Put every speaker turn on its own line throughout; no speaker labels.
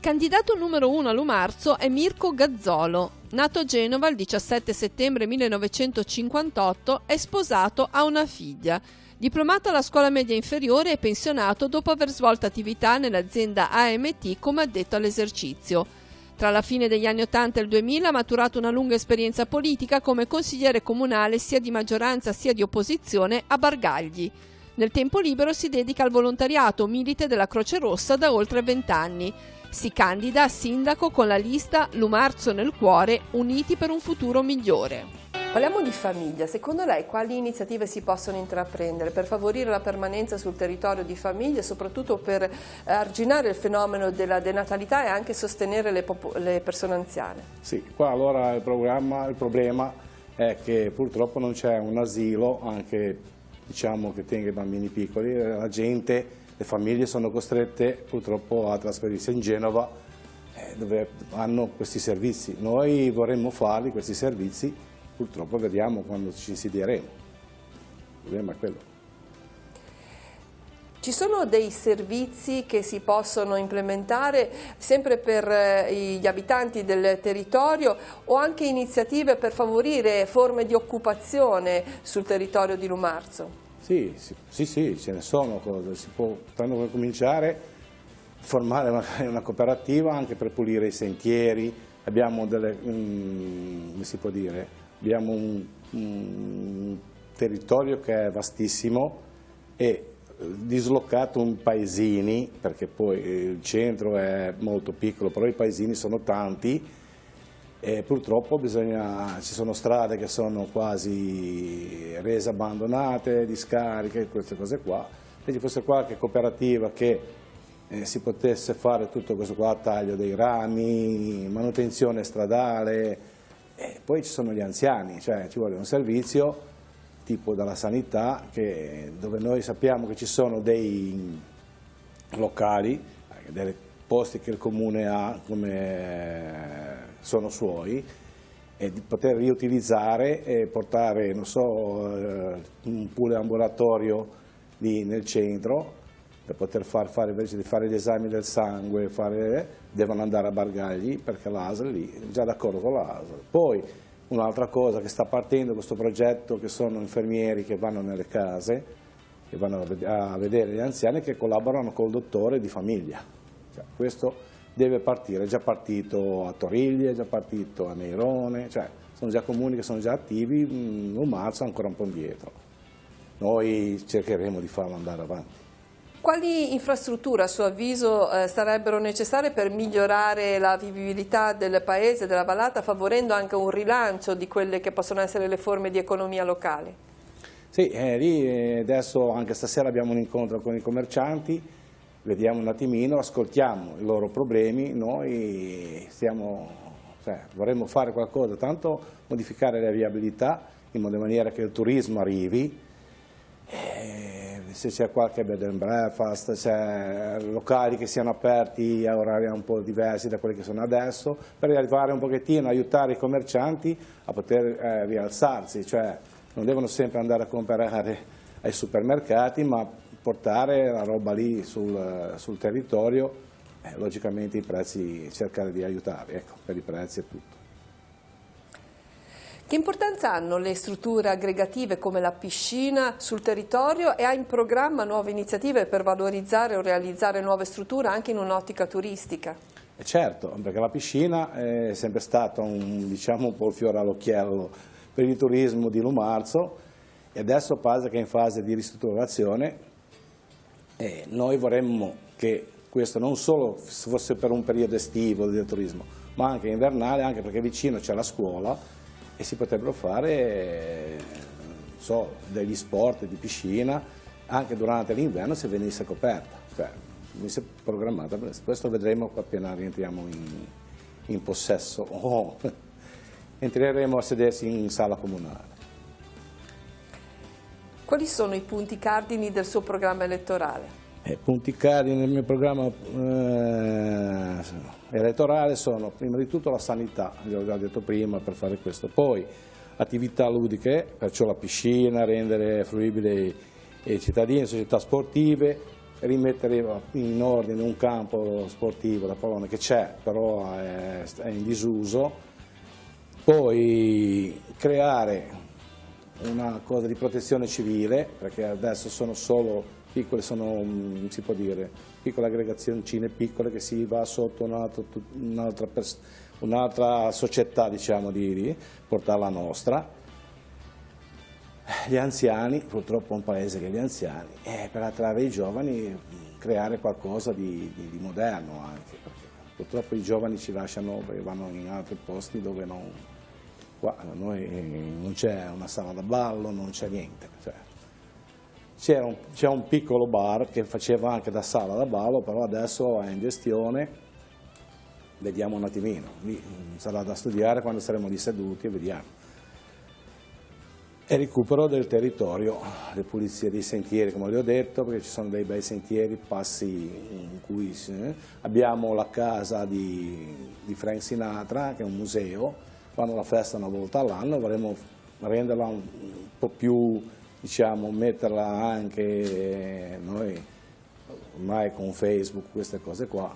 candidato numero 1 a Lumarzo è Mirko Gazzolo. Nato a Genova il 17 settembre 1958, è sposato, ha una figlia. Diplomato alla scuola media inferiore e pensionato dopo aver svolto attività nell'azienda AMT come addetto all'esercizio. Tra la fine degli anni 80 e il 2000 ha maturato una lunga esperienza politica come consigliere comunale sia di maggioranza sia di opposizione a Bargagli. Nel tempo libero si dedica al volontariato, milite della Croce Rossa da oltre 20 anni. Si candida a sindaco con la lista Lumarzo nel cuore, uniti per un futuro migliore.
Parliamo di famiglia. Secondo lei quali iniziative si possono intraprendere per favorire la permanenza sul territorio di famiglie e soprattutto per arginare il fenomeno della denatalità e anche sostenere le persone anziane?
Sì, qua allora il problema è che purtroppo non c'è un asilo, anche diciamo che tenga i bambini piccoli, le famiglie sono costrette purtroppo a trasferirsi in Genova dove hanno questi servizi. Noi vorremmo farli questi servizi, purtroppo vediamo quando ci insidieremo. Il problema è quello.
Ci sono dei servizi che si possono implementare sempre per gli abitanti del territorio o anche iniziative per favorire forme di occupazione sul territorio di Lumarzo?
Sì, ce ne sono cose. Si può cominciare a formare una cooperativa anche per pulire i sentieri. Abbiamo come si può dire? Abbiamo un territorio che è vastissimo e dislocato in paesini, perché poi il centro è molto piccolo, però i paesini sono tanti e purtroppo ci sono strade che sono quasi rese abbandonate, discariche, queste cose qua. Se ci fosse qualche cooperativa che si potesse fare tutto questo qua, taglio dei rami, manutenzione stradale, poi ci sono gli anziani, cioè ci vuole un servizio tipo dalla sanità, dove noi sappiamo che ci sono dei locali, dei posti che il comune ha come sono suoi, e di poter riutilizzare e portare, non so, un pool ambulatorio lì nel centro, per poter fare invece di fare gli esami del sangue, devono andare a Bargagli perché l'ASL lì è già d'accordo con l'ASL. Poi un'altra cosa che sta partendo questo progetto, che sono infermieri che vanno nelle case, che vanno a vedere gli anziani, che collaborano col dottore di famiglia. Cioè, questo deve partire, è già partito a Toriglia, è già partito a Neirone, cioè sono già comuni che sono già attivi, Lumarzo è ancora un po' indietro. Noi cercheremo di farlo andare avanti.
Quali infrastrutture a suo avviso sarebbero necessarie per migliorare la vivibilità del paese, della vallata, favorendo anche un rilancio di quelle che possono essere le forme di economia locale?
Sì, lì adesso anche stasera abbiamo un incontro con i commercianti, vediamo un attimino, ascoltiamo i loro problemi, noi vorremmo fare qualcosa, tanto modificare la viabilità in maniera che il turismo arrivi, se c'è qualche bed and breakfast, c'è locali che siano aperti a orari un po' diversi da quelli che sono adesso, per arrivare un pochettino, aiutare i commercianti a poter rialzarsi, cioè non devono sempre andare a comprare ai supermercati, ma portare la roba lì sul territorio, logicamente i prezzi, cercare di aiutare, ecco, per i prezzi e tutto.
Che importanza hanno le strutture aggregative come la piscina sul territorio e ha in programma nuove iniziative per valorizzare o realizzare nuove strutture anche in un'ottica turistica?
Certo, perché la piscina è sempre stata un po' il fiore all'occhiello per il turismo di Lumarzo e adesso pare che è in fase di ristrutturazione e noi vorremmo che questo non solo fosse per un periodo estivo del turismo, ma anche invernale, anche perché vicino c'è la scuola e si potrebbero fare degli sport di piscina anche durante l'inverno se venisse coperta, cioè venisse programmata. Questo vedremo appena rientriamo in possesso entreremo a sedersi in sala comunale.
Quali sono i punti cardini del suo programma elettorale?
Punti cardini nel mio programma elettorale sono prima di tutto la sanità, vi ho già detto prima, per fare questo, poi attività ludiche, perciò la piscina, rendere fruibile i cittadini, società sportive, rimettere in ordine un campo sportivo, la pallone che c'è, però è in disuso, poi creare una cosa di protezione civile, perché adesso sono solo piccole, si può dire, piccole aggregazioncine piccole che si va sotto un'altra società, diciamo, di portarla nostra. Gli anziani, purtroppo è un paese che gli anziani, per attrarre i giovani creare qualcosa di moderno anche, perché purtroppo i giovani ci lasciano e vanno in altri posti dove non, qua da noi non c'è una sala da ballo, non c'è niente. C'è un piccolo bar che faceva anche da sala da ballo, però adesso è in gestione, vediamo un attimino, lì sarà da studiare quando saremo lì seduti e vediamo. E recupero del territorio, le pulizie dei sentieri, come vi ho detto, perché ci sono dei bei sentieri, passi in cui abbiamo la casa di Frank Sinatra, che è un museo, fanno la festa una volta all'anno, vorremmo renderla un po' più, diciamo, metterla anche noi, ormai con Facebook, queste cose qua.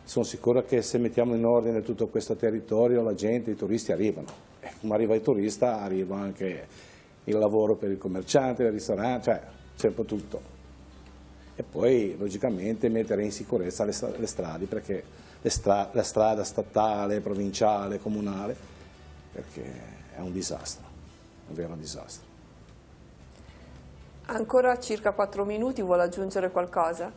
Sono sicuro che se mettiamo in ordine tutto questo territorio, la gente, i turisti arrivano. E come arriva il turista, arriva anche il lavoro per il commerciante, il ristorante, cioè c'è un po' tutto. E poi logicamente mettere in sicurezza le strade, perché la strada statale, provinciale, comunale, perché è un disastro, un vero disastro.
Ancora circa 4 minuti, vuole aggiungere qualcosa?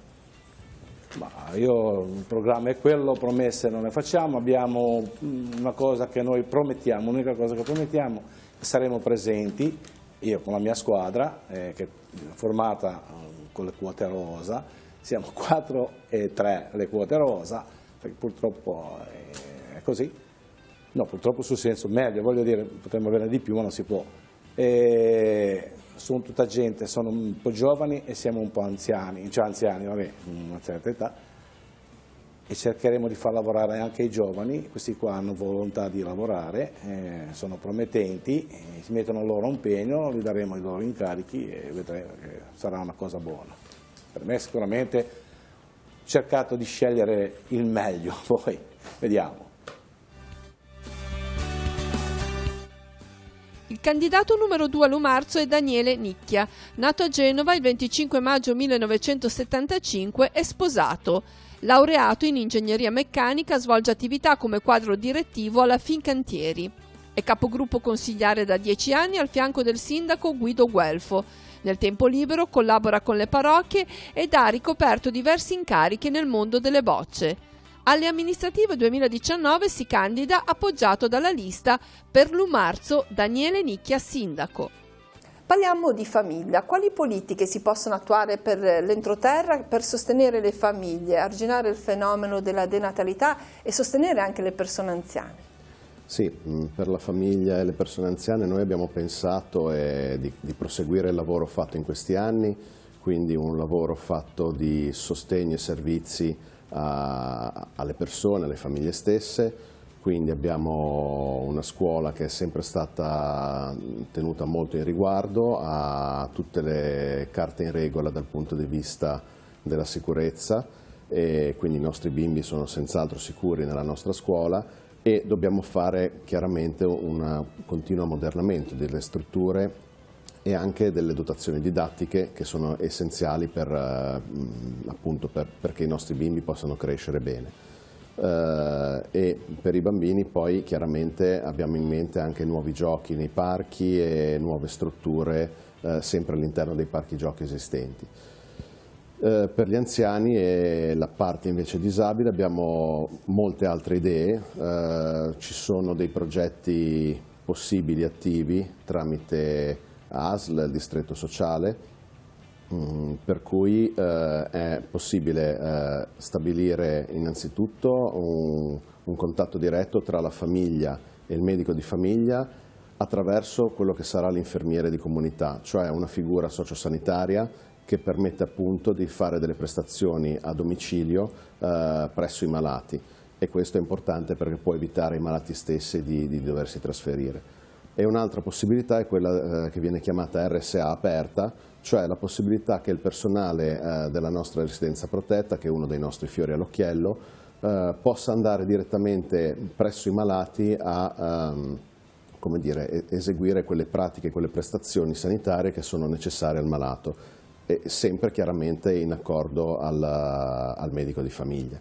Ma il programma è quello, promesse non ne facciamo, abbiamo una cosa che noi promettiamo, l'unica cosa che promettiamo, saremo presenti, io con la mia squadra, che è formata con le quote rosa, siamo 4 e 3 le quote rosa, perché purtroppo è così, no, purtroppo sul senso meglio, voglio dire, potremmo averne di più ma non si può. Sono tutta gente, sono un po' giovani e siamo un po' anziani, cioè anziani, vabbè, una certa età, e cercheremo di far lavorare anche i giovani, questi qua hanno volontà di lavorare, sono promettenti, si mettono il loro impegno, gli daremo i loro incarichi e vedremo che sarà una cosa buona. Per me sicuramente ho cercato di scegliere il meglio, poi vediamo.
Il candidato numero 2 a Lumarzo è Daniele Nicchia, nato a Genova il 25 maggio 1975 e sposato. Laureato in ingegneria meccanica, svolge attività come quadro direttivo alla Fincantieri. È capogruppo consigliare da 10 anni al fianco del sindaco Guido Guelfo. Nel tempo libero collabora con le parrocchie ed ha ricoperto diversi incarichi nel mondo delle bocce. Alle amministrative 2019 si candida appoggiato dalla lista per Lumarzo Daniele Nicchia sindaco.
Parliamo di famiglia. Quali politiche si possono attuare per l'entroterra per sostenere le famiglie, arginare il fenomeno della denatalità e sostenere anche le persone anziane?
Sì, per la famiglia e le persone anziane noi abbiamo pensato di proseguire il lavoro fatto in questi anni, quindi un lavoro fatto di sostegno e servizi alle persone, alle famiglie stesse. Quindi abbiamo una scuola che è sempre stata tenuta molto in riguardo, ha tutte le carte in regola dal punto di vista della sicurezza e quindi i nostri bimbi sono senz'altro sicuri nella nostra scuola e dobbiamo fare chiaramente un continuo ammodernamento delle strutture e anche delle dotazioni didattiche che sono essenziali perché i nostri bimbi possano crescere bene. E per i bambini poi chiaramente abbiamo in mente anche nuovi giochi nei parchi e nuove strutture sempre all'interno dei parchi giochi esistenti. Per gli anziani e la parte invece disabile abbiamo molte altre idee, ci sono dei progetti possibili attivi tramite ASL, il distretto sociale, per cui è possibile stabilire innanzitutto un contatto diretto tra la famiglia e il medico di famiglia attraverso quello che sarà l'infermiere di comunità, cioè una figura sociosanitaria che permette appunto di fare delle prestazioni a domicilio presso i malati e questo è importante perché può evitare ai malati stessi di doversi trasferire. E un'altra possibilità è quella che viene chiamata RSA aperta, cioè la possibilità che il personale della nostra residenza protetta, che è uno dei nostri fiori all'occhiello, possa andare direttamente presso i malati a come dire, eseguire quelle pratiche, quelle prestazioni sanitarie che sono necessarie al malato, e sempre chiaramente in accordo al medico di famiglia.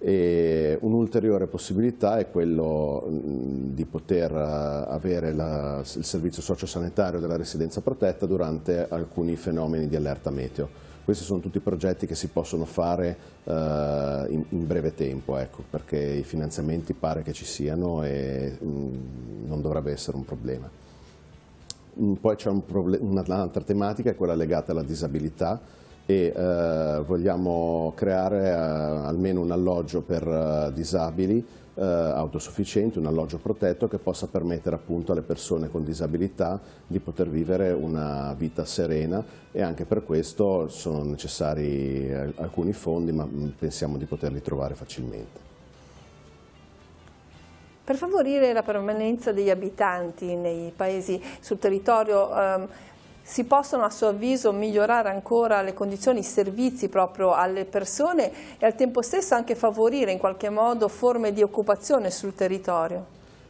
E un'ulteriore possibilità è quello di poter avere il servizio sociosanitario della residenza protetta durante alcuni fenomeni di allerta meteo. Questi sono tutti progetti che si possono fare in breve tempo, ecco, perché i finanziamenti pare che ci siano e non dovrebbe essere un problema. Poi c'è un'altra tematica, è quella legata alla disabilità, e vogliamo creare almeno un alloggio per disabili autosufficienti, un alloggio protetto che possa permettere appunto alle persone con disabilità di poter vivere una vita serena, e anche per questo sono necessari alcuni fondi, ma pensiamo di poterli trovare facilmente.
Per favorire la permanenza degli abitanti nei paesi sul territorio, si possono a suo avviso migliorare ancora le condizioni, i servizi proprio alle persone e al tempo stesso anche favorire in qualche modo forme di occupazione sul territorio?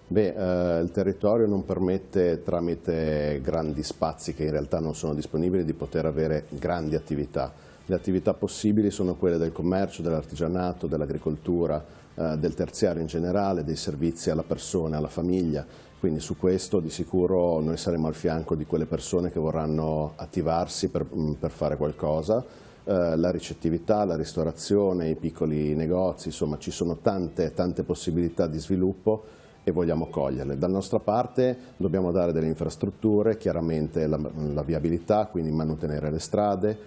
Il territorio non permette, tramite grandi spazi che in realtà non sono disponibili, di poter avere grandi attività. Le attività possibili sono quelle del commercio, dell'artigianato, dell'agricoltura, del terziario in generale, dei servizi alla persona, alla famiglia. Quindi su questo di sicuro noi saremo al fianco di quelle persone che vorranno attivarsi per fare qualcosa. La ricettività, la ristorazione, i piccoli negozi, insomma ci sono tante possibilità di sviluppo e vogliamo coglierle. Dalla nostra parte dobbiamo dare delle infrastrutture, chiaramente la viabilità, quindi mantenere le strade.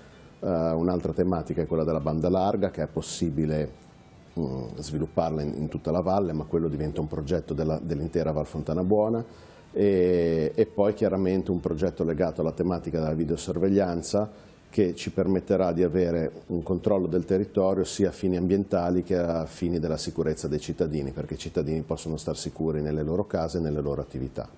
Un'altra tematica è quella della banda larga, che è possibile svilupparla in tutta la valle, ma quello diventa un progetto dell'intera Val Fontana Buona, e poi chiaramente un progetto legato alla tematica della videosorveglianza, che ci permetterà di avere un controllo del territorio sia a fini ambientali che a fini della sicurezza dei cittadini, perché i cittadini possono star sicuri nelle loro case e nelle loro attività.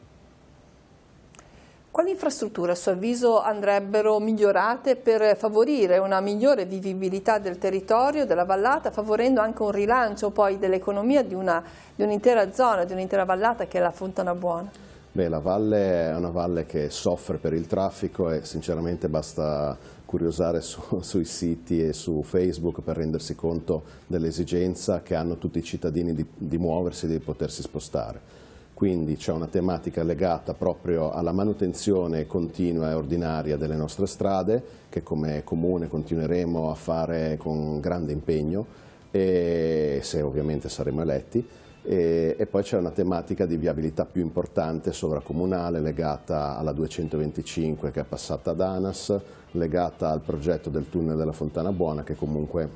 Quali infrastrutture a suo avviso andrebbero migliorate per favorire una migliore vivibilità del territorio, della vallata, favorendo anche un rilancio poi dell'economia di un'intera zona, di un'intera vallata che è la Fontana Buona?
La valle è una valle che soffre per il traffico e sinceramente basta curiosare sui siti e su Facebook per rendersi conto dell'esigenza che hanno tutti i cittadini di muoversi e di potersi spostare. Quindi c'è una tematica legata proprio alla manutenzione continua e ordinaria delle nostre strade, che come Comune continueremo a fare con grande impegno, e se ovviamente saremo eletti. E poi c'è una tematica di viabilità più importante, sovracomunale, legata alla 225 che è passata ad ANAS, legata al progetto del tunnel della Fontana Buona, che comunque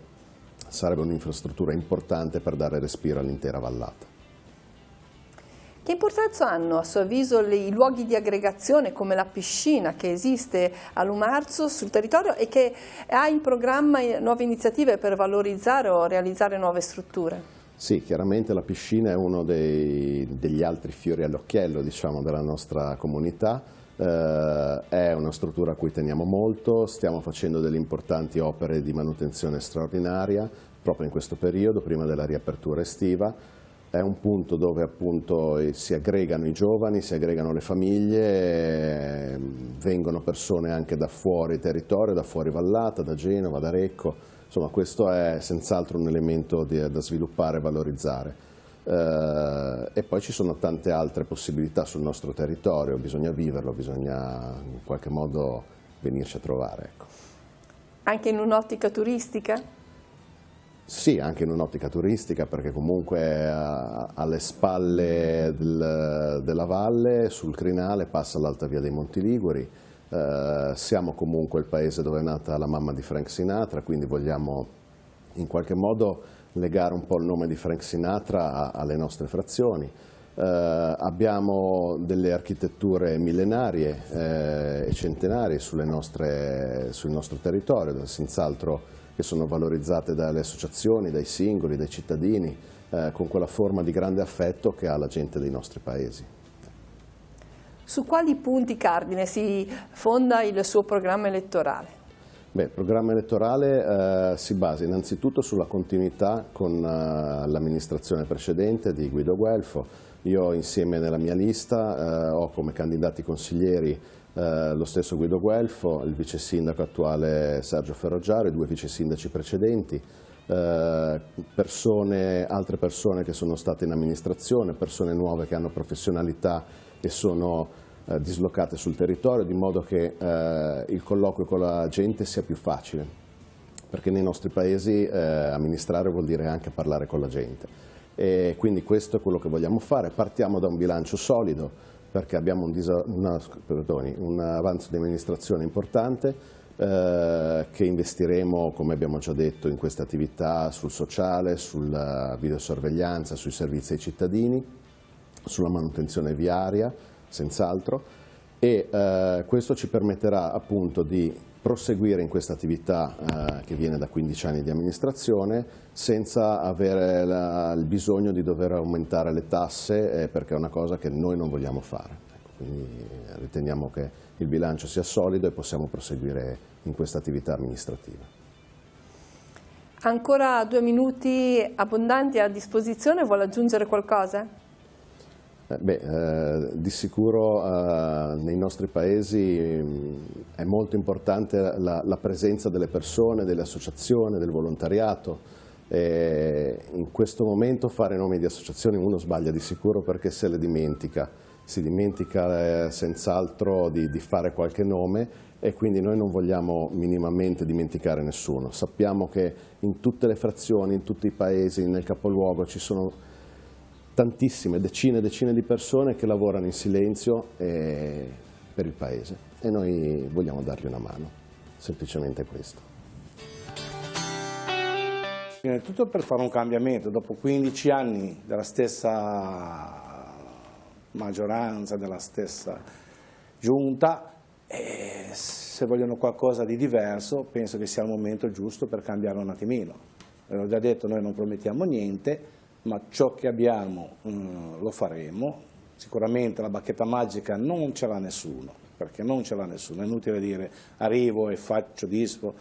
sarebbe un'infrastruttura importante per dare respiro all'intera vallata.
Che importanza hanno a suo avviso i luoghi di aggregazione come la piscina che esiste a Lumarzo sul territorio e che ha in programma nuove iniziative per valorizzare o realizzare nuove strutture?
Sì, chiaramente la piscina è uno degli altri fiori all'occhiello, diciamo, della nostra comunità. È una struttura a cui teniamo molto, stiamo facendo delle importanti opere di manutenzione straordinaria proprio in questo periodo, prima della riapertura estiva. È un punto dove appunto si aggregano i giovani, si aggregano le famiglie, vengono persone anche da fuori territorio, da fuori vallata, da Genova, da Recco, insomma questo è senz'altro un elemento da sviluppare e valorizzare. E poi ci sono tante altre possibilità sul nostro territorio, bisogna viverlo, bisogna in qualche modo venirci a trovare. Ecco.
Anche in un'ottica turistica?
Sì, anche in un'ottica turistica, perché comunque alle spalle della valle, sul crinale, passa l'Alta Via dei Monti Liguri. Siamo comunque il paese dove è nata la mamma di Frank Sinatra, quindi vogliamo in qualche modo legare un po' il nome di Frank Sinatra alle nostre frazioni. Abbiamo delle architetture millenarie e centenarie sul nostro territorio, senz'altro, che sono valorizzate dalle associazioni, dai singoli, dai cittadini, con quella forma di grande affetto che ha la gente dei nostri paesi.
Su quali punti cardine si fonda il suo programma elettorale?
Beh, il programma elettorale si basa innanzitutto sulla continuità con l'amministrazione precedente di Guido Guelfo. Io insieme nella mia lista ho come candidati consiglieri lo stesso Guido Guelfo, il vice sindaco attuale Sergio Ferroggiaro, i 2 vice sindaci precedenti, altre persone che sono state in amministrazione, persone nuove che hanno professionalità e sono dislocate sul territorio, di modo che il colloquio con la gente sia più facile, perché nei nostri paesi amministrare vuol dire anche parlare con la gente, e quindi questo è quello che vogliamo fare. Partiamo da un bilancio solido, perché abbiamo un avanzo di amministrazione importante che investiremo, come abbiamo già detto, in queste attività sul sociale, sulla videosorveglianza, sui servizi ai cittadini, sulla manutenzione viaria, senz'altro, e questo ci permetterà appunto di proseguire in questa attività che viene da 15 anni di amministrazione senza avere il bisogno di dover aumentare le tasse, perché è una cosa che noi non vogliamo fare. Ecco, quindi riteniamo che il bilancio sia solido e possiamo proseguire in questa attività amministrativa.
Ancora 2 minuti abbondanti a disposizione, vuole aggiungere qualcosa?
Di sicuro nei nostri paesi è molto importante la presenza delle persone, delle associazioni, del volontariato. In questo momento fare nomi di associazioni uno sbaglia di sicuro, perché se le dimentica, si dimentica senz'altro di fare qualche nome, e quindi noi non vogliamo minimamente dimenticare nessuno. Sappiamo che in tutte le frazioni, in tutti i paesi, nel capoluogo ci sono tantissime, decine e decine di persone che lavorano in silenzio per il Paese, e noi vogliamo dargli una mano, semplicemente questo.
Innanzitutto per fare un cambiamento, dopo 15 anni della stessa maggioranza, della stessa giunta, se vogliono qualcosa di diverso penso che sia il momento giusto per cambiare un attimino. L'ho già detto, noi non promettiamo niente, ma ciò che abbiamo lo faremo. Sicuramente la bacchetta magica non ce l'ha nessuno, perché non ce l'ha nessuno, è inutile dire arrivo e faccio dispo.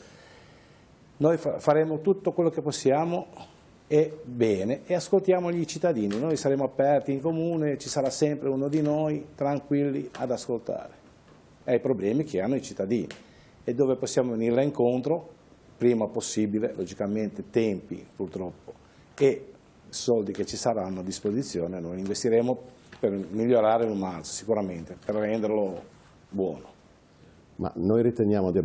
Noi faremo tutto quello che possiamo e bene, e ascoltiamo gli cittadini. Noi saremo aperti in comune, ci sarà sempre uno di noi tranquilli ad ascoltare ai problemi che hanno i cittadini, e dove possiamo venirla incontro prima possibile, logicamente tempi purtroppo e soldi che ci saranno a disposizione noi investiremo per migliorare il Marzo, sicuramente, per renderlo buono.
Ma noi riteniamo di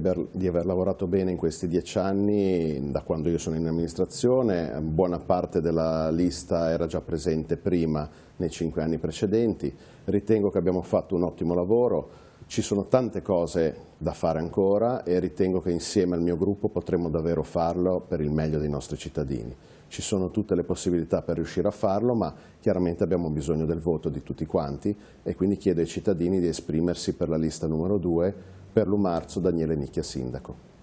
aver lavorato bene in questi 10 anni, da quando io sono in amministrazione. Buona parte della lista era già presente prima, nei 5 anni precedenti. Ritengo che abbiamo fatto un ottimo lavoro. Ci sono tante cose da fare ancora, e ritengo che insieme al mio gruppo potremo davvero farlo per il meglio dei nostri cittadini. Ci sono tutte le possibilità per riuscire a farlo, ma chiaramente abbiamo bisogno del voto di tutti quanti, e quindi chiedo ai cittadini di esprimersi per la lista numero 2, per Lumarzo Daniele Nicchia Sindaco.